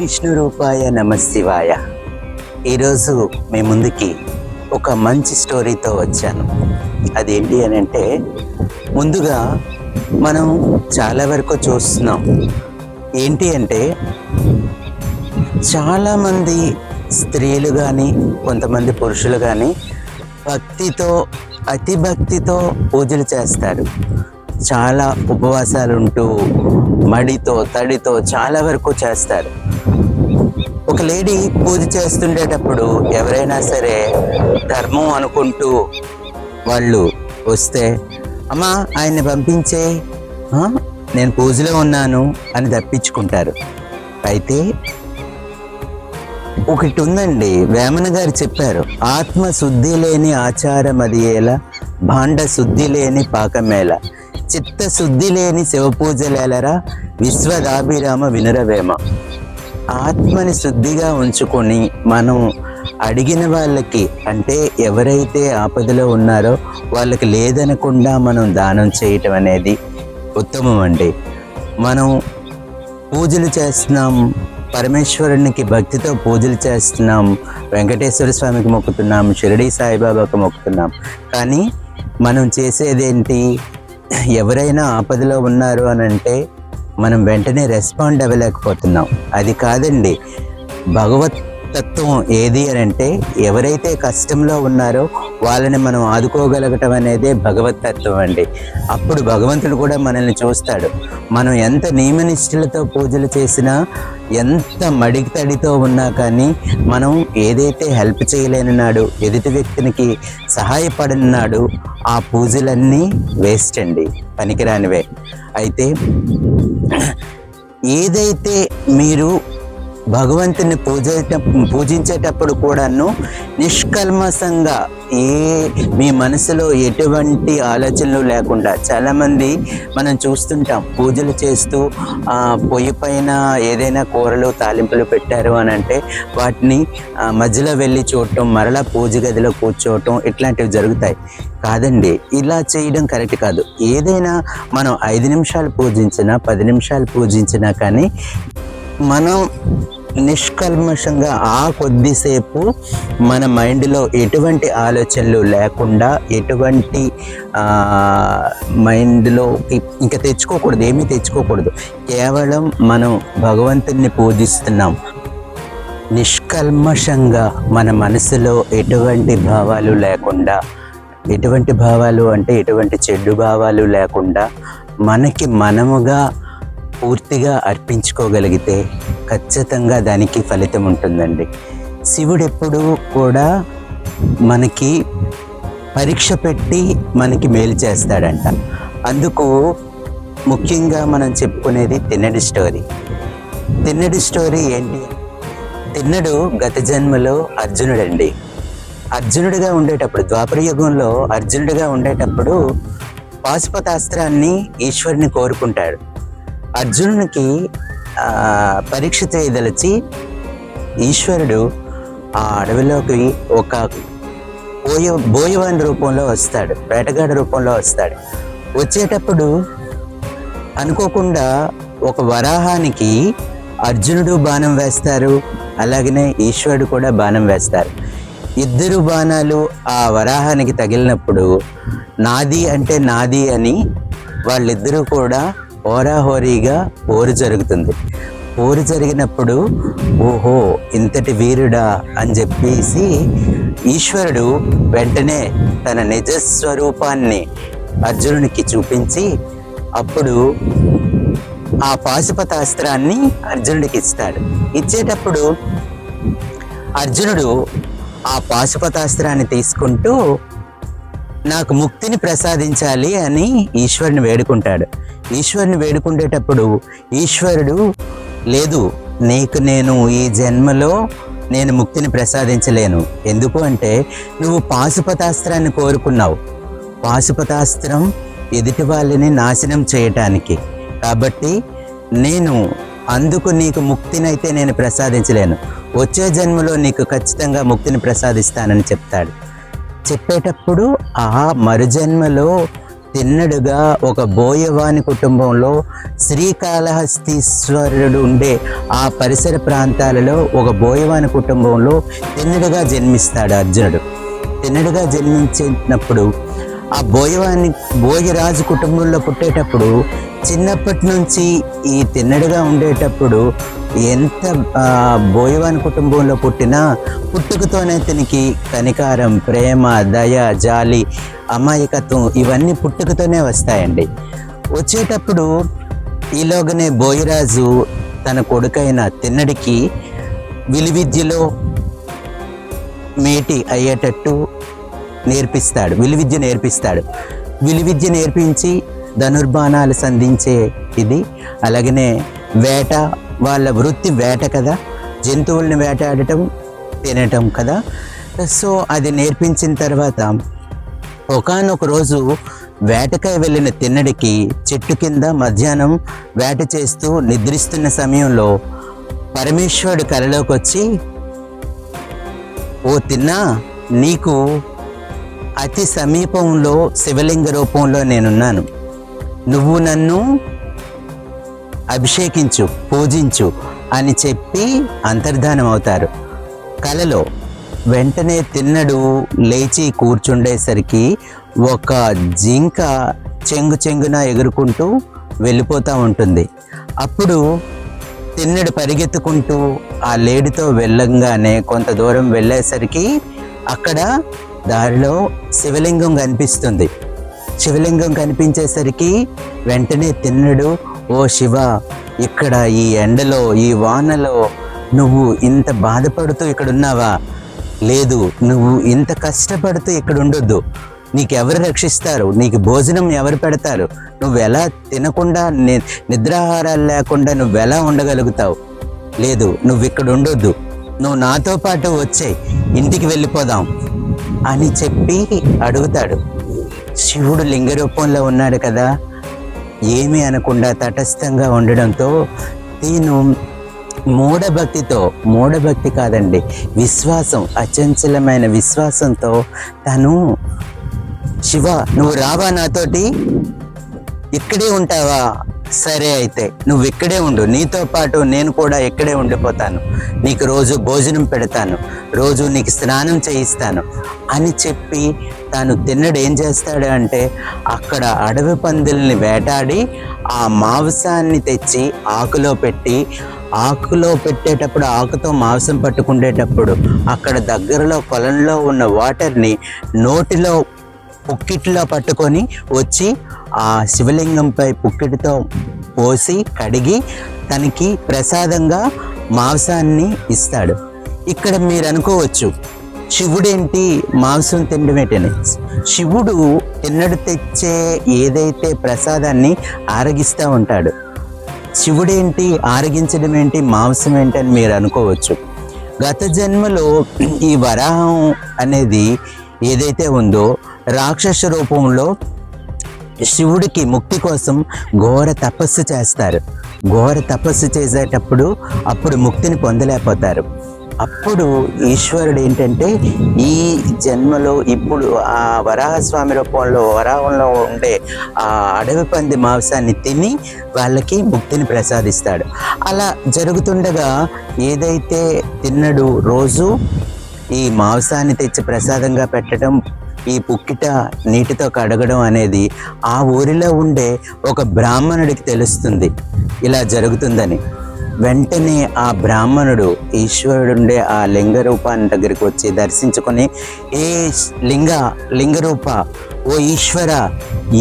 విష్ణు రూపాయ నమశివాయ. ఈరోజు మీ ముందుకి ఒక మంచి స్టోరీతో వచ్చాను. అదేంటి అని అంటే, ముందుగా మనం చాలా వరకు చూస్తున్నాం. ఏంటి అంటే, చాలామంది స్త్రీలు కానీ కొంతమంది పురుషులు కానీ భక్తితో, అతి భక్తితో పూజలు చేస్తారు. చాలా ఉపవాసాలు ఉంటూ మడితో తడితో చాలా వరకు చేస్తారు. ఒక లేడీ పూజ చేస్తుండేటప్పుడు ఎవరైనా సరే ధర్మం అనుకుంటూ వాళ్ళు వస్తే, అమ్మా ఆయన్ని పంపించే, నేను పూజలో ఉన్నాను అని తప్పించుకుంటారు. అయితే ఒకటి ఉందండి, వేమన గారు చెప్పారు, ఆత్మ శుద్ధి లేని ఆచారం అది ఎలా, భాండ శుద్ధి లేని పాకమేళ, చిత్త శుద్ధి లేని శివపూజలేలరా, విశ్వదాభిరామ వినురవేమ. ఆత్మని శుద్ధిగా ఉంచుకొని మనం అడిగిన వాళ్ళకి, అంటే ఎవరైతే ఆపదలో ఉన్నారో వాళ్ళకి లేదనకుండా మనం దానం చేయటం అనేది ఉత్తమం అండి. మనం పూజలు చేస్తున్నాం, పరమేశ్వరునికి భక్తితో పూజలు చేస్తున్నాం, వెంకటేశ్వర స్వామికి మొక్కుతున్నాం, షిరిడి సాయిబాబాకి మొక్కుతున్నాం. కానీ మనం చేసేదేంటి, ఎవరైనా ఆపదలో ఉన్నారు అని అంటే మనం వెంటనే రెస్పాండ్ అవ్వలేకపోతున్నాం. అది కాదండి, భగవత్ తత్వం ఏది అని అంటే, ఎవరైతే కష్టంలో ఉన్నారో వాళ్ళని మనం ఆదుకోగలగటం అనేదే భగవత్ తత్వం అండి. అప్పుడు భగవంతుడు కూడా మనల్ని చూస్తాడు. మనం ఎంత నియమనిష్ఠులతో పూజలు చేసినా, ఎంత మడికి తడితో ఉన్నా కానీ మనం ఏదైతే హెల్ప్ చేయలేనినాడు, ఎదుటి వ్యక్తికి సహాయపడినాడు, ఆ పూజలన్నీ వేస్ట్ అండి, పనికిరానివే. అయితే ఏదైతే మీరు భగవంతుని పూజించేటప్పుడు కూడాను నిష్కల్మషంగా, మీ మనసులో ఎటువంటి ఆలోచనలు లేకుండా, చాలామంది మనం చూస్తుంటాం పూజలు చేస్తూ పొయ్యి పైన ఏదైనా కూరలు తాలింపులు పెట్టారు అని అంటే వాటిని మధ్యలో వెళ్ళి చూడటం, మరలా పూజ గదిలో కూర్చోవటం, ఇట్లాంటివి జరుగుతాయి. కాదండి, ఇలా చేయడం కరెక్ట్ కాదు. ఏదైనా మనం 5 నిమిషాలు పూజించినా 10 నిమిషాలు పూజించినా కానీ మనం నిష్కల్మషంగా ఆ కొద్దిసేపు మన మైండ్లో ఎటువంటి ఆలోచనలు లేకుండా, ఎటువంటి మైండ్లో ఇంకా తెచ్చుకోకూడదు, ఏమీ తెచ్చుకోకూడదు. కేవలం మనం భగవంతుని పూజిస్తున్నాం. నిష్కల్మషంగా మన మనసులో ఎటువంటి భావాలు లేకుండా, ఎటువంటి భావాలు అంటే ఎటువంటి చెడు భావాలు లేకుండా మనకి మనముగా పూర్తిగా అర్పించుకోగలిగితే ఖచ్చితంగా దానికి ఫలితం ఉంటుందండి. శివుడు ఎప్పుడూ కూడా మనకి పరీక్ష పెట్టి మనకి మేలు చేస్తాడంట. అందుకు ముఖ్యంగా మనం చెప్పుకునేది తిన్నడి స్టోరీ. తిన్నడి స్టోరీ ఏంటి? తిన్నడు గత జన్మలో అర్జునుడండి. అర్జునుడిగా ఉండేటప్పుడు, ద్వాపర యుగంలో అర్జునుడిగా ఉండేటప్పుడు పాశుపతాస్త్రాన్ని ఈశ్వరుని కోరుకుంటాడు. అర్జునునికి పరీక్ష చేయదలిచి ఈశ్వరుడు ఆ అడవిలోకి ఒక బోయవాని రూపంలో వస్తాడు, వేటగాడి రూపంలో వస్తాడు. వచ్చేటప్పుడు అనుకోకుండా ఒక వరాహానికి అర్జునుడు బాణం వేస్తారు, అలాగనే ఈశ్వరుడు కూడా బాణం వేస్తారు. ఇద్దరు బాణాలు ఆ వరాహానికి తగిలినప్పుడు నాది అంటే నాది అని వాళ్ళిద్దరూ కూడా హోరాహోరీగా పోరు జరుగుతుంది. పోరు జరిగినప్పుడు ఓహో ఇంతటి వీరుడా అని చెప్పేసి ఈశ్వరుడు వెంటనే తన నిజస్వరూపాన్ని అర్జునునికి చూపించి అప్పుడు ఆ పాశుపతాస్త్రాన్ని అర్జునుడికి ఇస్తాడు. ఇచ్చేటప్పుడు అర్జునుడు ఆ పాశుపతాస్త్రాన్ని తీసుకుంటూ నాకు ముక్తిని ప్రసాదించాలి అని ఈశ్వరుని వేడుకుంటాడు. ఈశ్వరుని వేడుకుంటేటప్పుడు ఈశ్వరుడు, లేదు, నీకు నేను ఈ జన్మలో నేను ముక్తిని ప్రసాదించలేను. ఎందుకు అంటే నువ్వు పాశుపతాస్త్రాన్ని కోరుకున్నావు. పాశుపతాస్త్రం ఎదుటి వాళ్ళని నాశనం చేయటానికి, కాబట్టి నేను అందుకు నీకు ముక్తినైతే నేను ప్రసాదించలేను. వచ్చే జన్మలో నీకు ఖచ్చితంగా ముక్తిని ప్రసాదిస్తానని చెప్తాడు. చెప్పేటప్పుడు ఆ మరుజన్మలో తిన్నడుగా ఒక బోయవాని కుటుంబంలో శ్రీకాళహస్తీశ్వరుడు ఉండే ఆ పరిసర ప్రాంతాలలో ఒక బోయవాని కుటుంబంలో తిన్నడిగా జన్మిస్తాడు అర్జునుడు. తిన్నడిగా జన్మించినప్పుడు ఆ బోయరాజు కుటుంబంలో పుట్టేటప్పుడు చిన్నప్పటి నుంచి ఈ తిన్నడిగా ఉండేటప్పుడు ఎంత బోయవాని కుటుంబంలో పుట్టినా పుట్టుకతోనే అతనికి కనికారం, ప్రేమ, దయ, జాలి, అమాయకత్వం ఇవన్నీ పుట్టుకతోనే వస్తాయండి. వచ్చేటప్పుడు ఈలోగానే బోయరాజు తన కొడుకైన తిన్నడికి విలువిద్యలో మేటి అయ్యేటట్టు విలువిద్య నేర్పిస్తాడు. విలువిద్య నేర్పించి ధనుర్బాణాలు సంధించే ఇది, అలాగనే వేట, వాళ్ళ వృత్తి వేట కదా, జంతువుల్ని వేటాడటం, తినటం కదా. సో అది నేర్పించిన తర్వాత ఒకానొక రోజు వేటకై వెళ్ళిన తిన్నడికి చెట్టు కింద మధ్యాహ్నం వేట చేస్తూ నిద్రిస్తున్న సమయంలో పరమేశ్వరుడు కలలోకి వచ్చి, ఓ తిన్నా, నీకు అతి సమీపంలో శివలింగ రూపంలో నేనున్నాను, నువ్వు నన్ను అభిషేకించు, పూజించు అని చెప్పి అంతర్ధానం అవుతారు కలలో. వెంటనే తిన్నడు లేచి కూర్చుండేసరికి ఒక జింక చెంగున ఎగురుకుంటూ వెళ్ళిపోతూ ఉంటుంది. అప్పుడు తిన్నడు పరిగెత్తుకుంటూ ఆ లేడితో వెళ్ళంగానే కొంత దూరం వెళ్ళేసరికి అక్కడ దారిలో శివలింగం కనిపిస్తుంది. శివలింగం కనిపించేసరికి వెంటనే తిన్నడు, ఓ శివ, ఇక్కడ ఈ ఎండలో, ఈ వానలో నువ్వు ఇంత బాధపడుతూ ఇక్కడ ఉన్నావా? లేదు, నువ్వు ఇంత కష్టపడుతూ ఇక్కడ ఉండొద్దు. నీకెవరు రక్షిస్తారు? నీకు భోజనం ఎవరు పెడతారు? నువ్వు ఎలా తినకుండా నిద్రాహారాలు లేకుండా నువ్వు ఎలా ఉండగలుగుతావు? లేదు, నువ్వు ఇక్కడ ఉండొద్దు, నువ్వు నాతో పాటు వచ్చేయ్, ఇంటికి వెళ్ళిపోదాం అని చెప్పి అడుగుతాడు. శివుడు లింగ రూపంలో ఉన్నాడు కదా, ఏమీ అనకుండా తటస్థంగా ఉండడంతో నేను మూఢభక్తి కాదండి, విశ్వాసం, అచంచలమైన విశ్వాసంతో తను, శివ నువ్వు రావా నాతోటి, ఇక్కడే ఉంటావా? సరే, అయితే నువ్వు ఇక్కడే ఉండు, నీతో పాటు నేను కూడా ఇక్కడే ఉండిపోతాను, నీకు రోజు భోజనం పెడతాను, రోజు నీకు స్నానం చేయిస్తాను అని చెప్పి తాను తిన్నడు ఏం చేస్తాడు అంటే అక్కడ అడవి పందుల్ని వేటాడి ఆ మాంసాన్ని తెచ్చి ఆకులో పెట్టేటప్పుడు ఆకుతో మాంసం పట్టుకునేటప్పుడు అక్కడ దగ్గరలో కొలంలో ఉన్న వాటర్ని నోటిలో పుక్కిట్లో పట్టుకొని వచ్చి ఆ శివలింగంపై పుక్కిటితో పోసి కడిగి తనకి ప్రసాదంగా మాంసాన్ని ఇస్తాడు. ఇక్కడ మీరు అనుకోవచ్చు, శివుడేంటి మాంసం తినడమేటని. శివుడు తిన్నడు తెచ్చే ఏదైతే ప్రసాదాన్ని ఆరగిస్తూ ఉంటాడు. శివుడేంటి ఆరగించడం ఏంటి, మాంసం ఏంటి అని మీరు అనుకోవచ్చు. గత జన్మలో ఈ వరాహం అనేది ఏదైతే ఉందో రాక్షస రూపంలో శివుడికి ముక్తి కోసం ఘోర తపస్సు చేస్తారు. ఘోర తపస్సు చేసేటప్పుడు అప్పుడు ముక్తిని పొందలేకపోతారు. అప్పుడు ఈశ్వరుడు ఏంటంటే ఈ జన్మలో ఇప్పుడు ఆ వరాహస్వామి రూపంలో వరాహంలో ఉండే ఆ అడవి పంది మాంసాన్ని తిని వాళ్ళకి ముక్తిని ప్రసాదిస్తాడు. అలా జరుగుతుండగా ఏదైతే తిన్నడు రోజు ఈ మాంసాన్ని తెచ్చి ప్రసాదంగా పెట్టడం, ఈ పుక్కిట నీటితో కడగడం అనేది ఆ ఊరిలో ఉండే ఒక బ్రాహ్మణుడికి తెలుస్తుంది ఇలా జరుగుతుందని. వెంటనే ఆ బ్రాహ్మణుడు ఈశ్వరుడుండే ఆ లింగ రూపాన్ని దగ్గరికి వచ్చి దర్శించుకొని, ఏ లింగరూప, ఓ ఈశ్వర,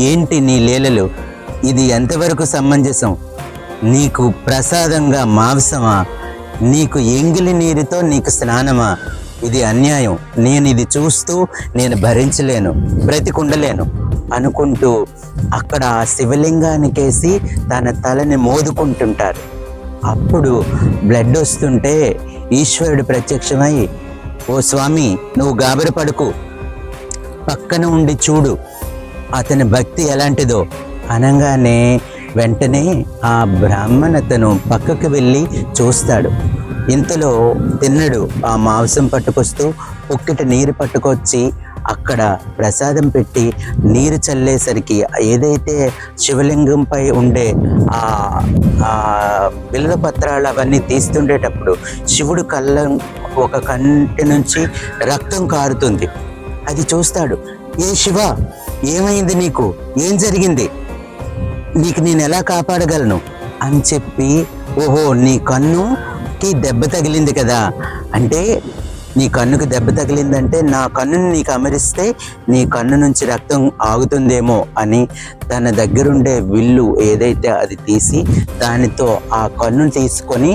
ఏంటి నీ లీలలు? ఇది ఎంతవరకు సమంజసం? నీకు ప్రసాదంగా మాంసమా? నీకు ఎంగిలి నీరుతో నీకు స్నానమా? ఇది అన్యాయం, నేను ఇది చూస్తూ నేను భరించలేను, బ్రతికుండలేను అనుకుంటూ అక్కడ ఆ శివలింగానికేసి తన తలని మోదుకుంటుంటారు. అప్పుడు బ్లడ్ వస్తుంటే ఈశ్వరుడు ప్రత్యక్షమై, ఓ స్వామి, నువ్వు గాబరి పడుకు, పక్కన ఉండి చూడు, అతని భక్తి ఎలాంటిదో అనగానే వెంటనే ఆ బ్రాహ్మణతను పక్కకు వెళ్ళి చూస్తాడు. ఇంతలో తిన్నడు ఆ మాంసం పట్టుకొస్తూ పుక్కిట నీరు పట్టుకొచ్చి అక్కడ ప్రసాదం పెట్టి నీరు చల్లేసరికి ఏదైతే శివలింగంపై ఉండే ఆ బిల్వ పత్రాలు అవన్నీ తీస్తుండేటప్పుడు శివుడు ఒక కంటి నుంచి రక్తం కారుతుంది. అది చూస్తాడు. ఏ శివ, ఏమైంది నీకు? ఏం జరిగింది? నీకు నేను ఎలా కాపాడగలను అని చెప్పి, ఓహో నీ కన్నుకి దెబ్బ తగిలింది కదా, అంటే నీ కన్నుకి దెబ్బ తగిలిందంటే నా కన్నుని నీకు అమరిస్తే నీ కన్ను నుంచి రక్తం ఆగుతుందేమో అని తన దగ్గరుండే విల్లు ఏదైతే అది తీసి దానితో ఆ కన్నుని తీసుకొని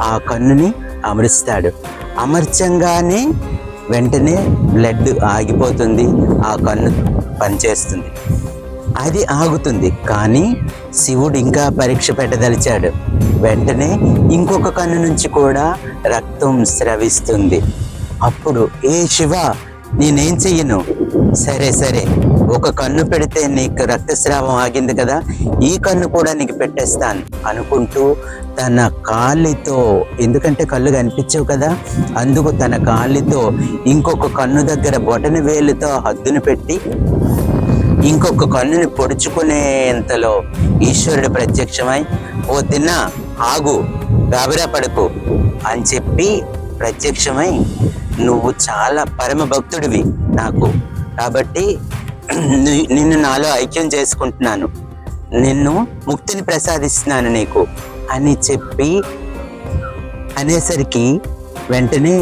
ఆ కన్నుని అమరుస్తాడు. అమర్చంగానే వెంటనే బ్లడ్ ఆగిపోతుంది, ఆ కన్ను పనిచేస్తుంది. అది ఆగుతుంది. కానీ శివుడు ఇంకా పరీక్ష పెట్టదలిచాడు. వెంటనే ఇంకొక కన్ను నుంచి కూడా రక్తం స్రవిస్తుంది. అప్పుడు ఏ శివ, నేనేం చెయ్యను? సరే ఒక కన్ను పెడితే నీకు రక్తస్రావం ఆగింది కదా, ఈ కన్ను కూడా నీకు పెట్టేస్తాను అనుకుంటూ తన కాలితో, ఎందుకంటే కళ్ళు కనిపించవు కదా, అందుకు తన కాలితో ఇంకొక కన్ను దగ్గర బొటన వేలుతో హద్దును పెట్టి ఇంకొక కన్నుని పొడుచుకునేంతలో ఈశ్వరుడు ప్రత్యక్షమై, ఓ తిన్నా, ఆగు, గాబరా పడకు అని చెప్పి ప్రత్యక్షమై, నువ్వు చాలా పరమ భక్తుడివి నాకు, కాబట్టి నిన్ను నాలో ఐక్యం చేసుకుంటున్నాను, నిన్ను ముక్తిని ప్రసాదిస్తున్నాను నీకు అని చెప్పి అనేసరికి వెంటనే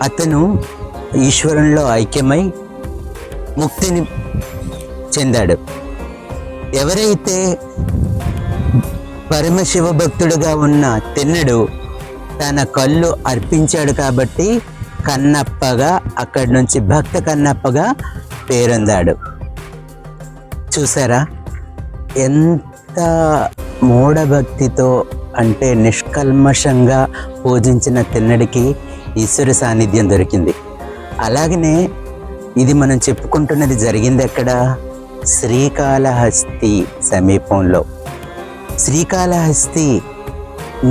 అతను ఈశ్వరంలో ఐక్యమై ముక్తిని చెందాడు. ఎవరైతే పరమశివ భక్తుడుగా ఉన్న తిన్నడు తన కళ్ళు అర్పించాడు కాబట్టి కన్నప్పగా, అక్కడి నుంచి భక్త కన్నప్పగా పేరొందాడు. చూసారా ఎంత మూఢభక్తితో, అంటే నిష్కల్మషంగా పూజించిన తిన్నడికి ఈశ్వర సాన్నిధ్యం దొరికింది. అలాగనే ఇది మనం చెప్పుకుంటున్నది జరిగింది ఎక్కడ? శ్రీకాళహస్తి సమీపంలో. శ్రీకాళహస్తి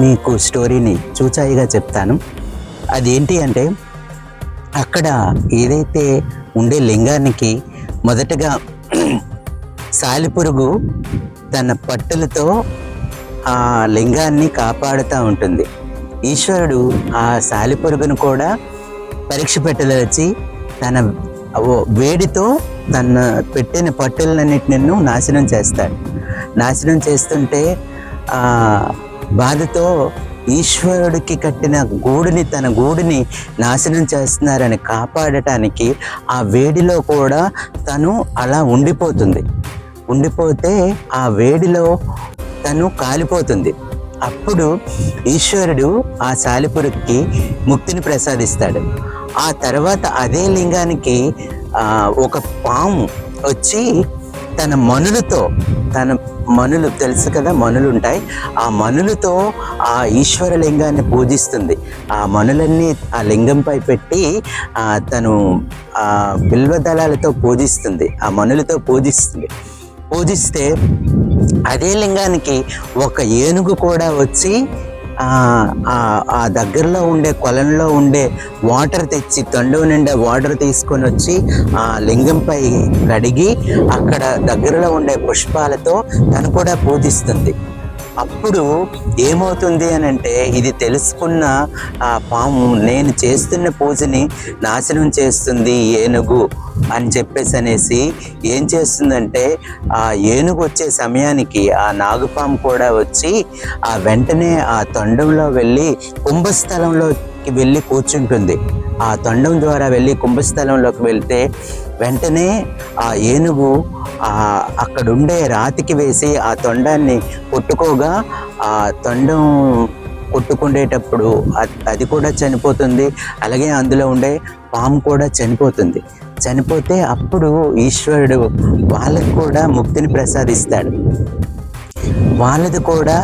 మీకు స్టోరీని చూచాయిగా చెప్తాను. అదేంటి అంటే, అక్కడ ఏదైతే ఉండే లింగానికి మొదటగా సాలిపురుగు తన పట్టులతో ఆ లింగాన్ని కాపాడుతూ ఉంటుంది. ఈశ్వరుడు ఆ సాలిపురుగును కూడా పరీక్ష పెట్టదలిచి తన వేడితో తన పెట్టిన పట్టులన్నిటిని నాశనం చేస్తాడు. నాశనం చేస్తుంటే ఆ బాధతో ఈశ్వరుడికి కట్టిన గూడుని, తన గూడుని నాశనం చేస్తున్నారని కాపాడటానికి ఆ వేడిలో కూడా తను అలా ఉండిపోతే ఆ వేడిలో తను కాలిపోతుంది. అప్పుడు ఈశ్వరుడు ఆ సాలిపురుకి ముక్తిని ప్రసాదిస్తాడు. ఆ తర్వాత అదే లింగానికి ఒక పాము వచ్చి తన మనులు తెలుసు కదా, మనులు ఉంటాయి, ఆ మనులతో ఆ ఈశ్వర లింగాన్ని పూజిస్తుంది. ఆ మనులన్నీ ఆ లింగంపై పెట్టి తను ఆ బిల్వదళాలతో పూజిస్తుంది, ఆ మనులతో పూజిస్తే అదే లింగానికి ఒక ఏనుగు కూడా వచ్చి ఆ దగ్గరలో ఉండే కొలంలో ఉండే వాటర్ తెచ్చి, తొండవ నిండా వాటర్ తీసుకొని వచ్చి ఆ లింగంపై కడిగి అక్కడ దగ్గరలో ఉండే పుష్పాలతో తను కూడా పూజిస్తుంది. అప్పుడు ఏమవుతుంది అని అంటే, ఇది తెలుసుకున్న ఆ పాము నేను చేస్తున్న పూజని నాశనం చేస్తుంది ఏనుగు అని అనేసి ఏం చేస్తుందంటే, ఆ ఏనుగు వచ్చే సమయానికి ఆ నాగుపాము కూడా వచ్చి ఆ వెంటనే ఆ తొండంలో వెళ్ళి కుంభస్థలంలోకి వెళ్ళి కూర్చుంటుంది. ఆ తొండం ద్వారా వెళ్ళి కుంభస్థలంలోకి వెళ్తే వెంటనే ఆ ఏనుగు అక్కడుండే రాతికి వేసి ఆ తొండాన్ని కొట్టుకోగా ఆ తొండం కొట్టుకుండేటప్పుడు అది కూడా చనిపోతుంది. అలాగే అందులో ఉండే పాము కూడా చనిపోతే అప్పుడు ఈశ్వరుడు వాళ్ళకు కూడా ముక్తిని ప్రసాదిస్తాడు. వాళ్ళది కూడా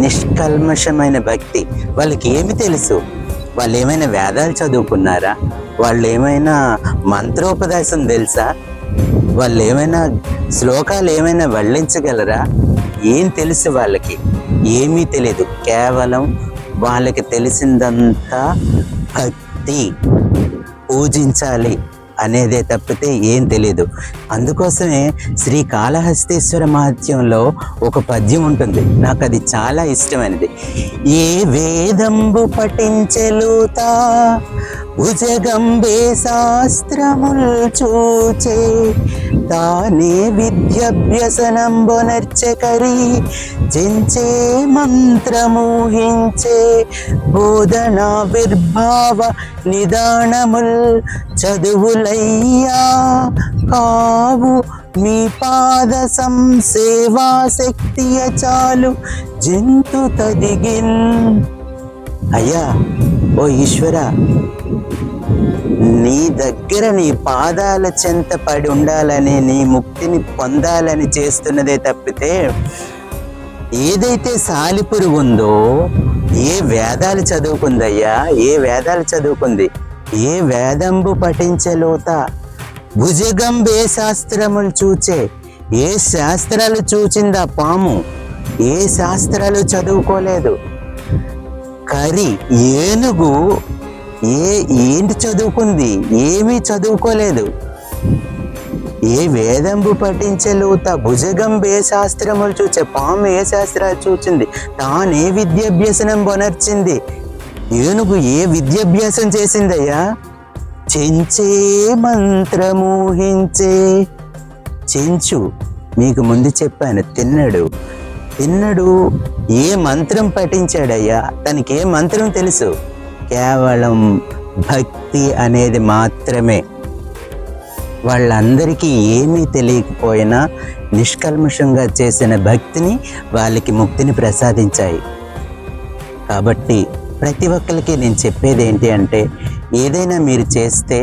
నిష్కల్మషమైన భక్తి. వాళ్ళకి ఏమి తెలుసు? వాళ్ళు ఏమైనా వేదాలు చదువుకున్నారా? వాళ్ళు ఏమైనా మంత్రోపదేశం తెలుసా? వాళ్ళు ఏమైనా శ్లోకాలు ఏమైనా వల్లించగలరా? ఏం తెలుసు వాళ్ళకి? ఏమీ తెలియదు. కేవలం వాళ్ళకి తెలిసిందంతా భక్తి, పూజించాలి అనేదే తప్పితే ఏం తెలీదు. అందుకోసమే శ్రీ కాళహస్తీశ్వర మహత్యంలో ఒక పద్యం ఉంటుంది, నాకు అది చాలా ఇష్టమైనది. ఏ వేదంబు పఠించెలుతా భుజగంబే శాస్త్రముల్ చూచే తానే విద్యాభ్యసనంబొనర్చకరి చెంచే మంత్రమూహించే బోధనా విర్భావ నిదానముల్ చదువులయ్యా కావు మీ పాద సంసేవా శక్తియ చాలు జంతు తదిగిన్. అయ్యా ఓ ఈశ్వర, నీ దగ్గర నీ పాదాల చెంత పడి ఉండాలని, నీ ముక్తిని పొందాలని చేస్తున్నదే తప్పితే ఏదైతే సాలిపురుగు ఉందో ఏ వేదాలు చదువుకుందయ్యా, ఏ వేదాలు చదువుకుంది, ఏ వేదంబు పఠించలోత భుజగంబే శాస్త్రములు చూచే, ఏ శాస్త్రాలు చూచిందా పాము, ఏ శాస్త్రాలు చదువుకోలేదు. కరి ఏనుగు ఏంటి చదువుకుంది, ఏమీ చదువుకోలేదు. ఏ వేదంబు పఠించలుత భుజగంబే శాస్త్రములు చూచే, పాము ఏ శాస్త్రాలు చూచింది, తానే విద్యాభ్యాసనం పొనర్చింది. ఏనుగు ఏ విద్యాభ్యాసం చేసిందయ్యా? చెంచే మంత్రమూహించే. చెంచు మీకు ముందు చెప్పాను, తిన్నడు ఏ మంత్రం పఠించాడయ్యా? తనకి ఏ మంత్రం తెలుసు? కేవలం భక్తి అనేది మాత్రమే. వాళ్ళందరికీ ఏమీ తెలియకపోయినా నిష్కల్మషంగా చేసిన భక్తిని వాళ్ళకి ముక్తిని ప్రసాదించాయి. కాబట్టి ప్రతి ఒక్కరికి నేను చెప్పేది ఏంటి అంటే, ఏదైనా మీరు చేస్తే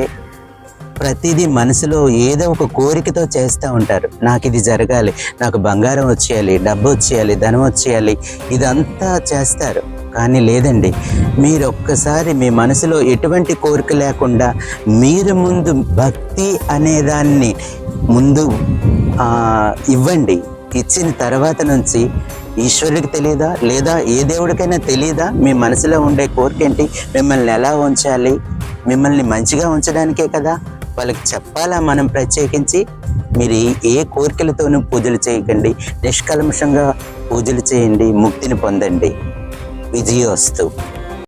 ప్రతిదీ మనసులో ఏదో ఒక కోరికతో చేస్తూ ఉంటారు. నాకు ఇది జరగాలి, నాకు బంగారం వచ్చేయాలి, డబ్బు వచ్చేయాలి, ధనం వచ్చేయాలి, ఇదంతా చేస్తారు. కానీ లేదండి, మీరు ఒక్కసారి మీ మనసులో ఎటువంటి కోరిక లేకుండా మీరు ముందు భక్తి అనేదాన్ని ముందు ఇవ్వండి. ఇచ్చిన తర్వాత నుంచి ఈశ్వరుడికి తెలియదా, లేదా ఏ దేవుడికైనా తెలియదా మీ మనసులో ఉండే కోరిక ఏంటి? మిమ్మల్ని ఎలా ఉంచాలి, మిమ్మల్ని మంచిగా ఉంచడానికే కదా వాళ్ళకి చెప్పాలా మనం ప్రత్యేకించి. మీరు ఏ కోరికలతోనూ పూజలు చేయకండి, నిష్కల్మషంగా పూజలు చేయండి, ముక్తిని పొందండి. విజయోస్తు.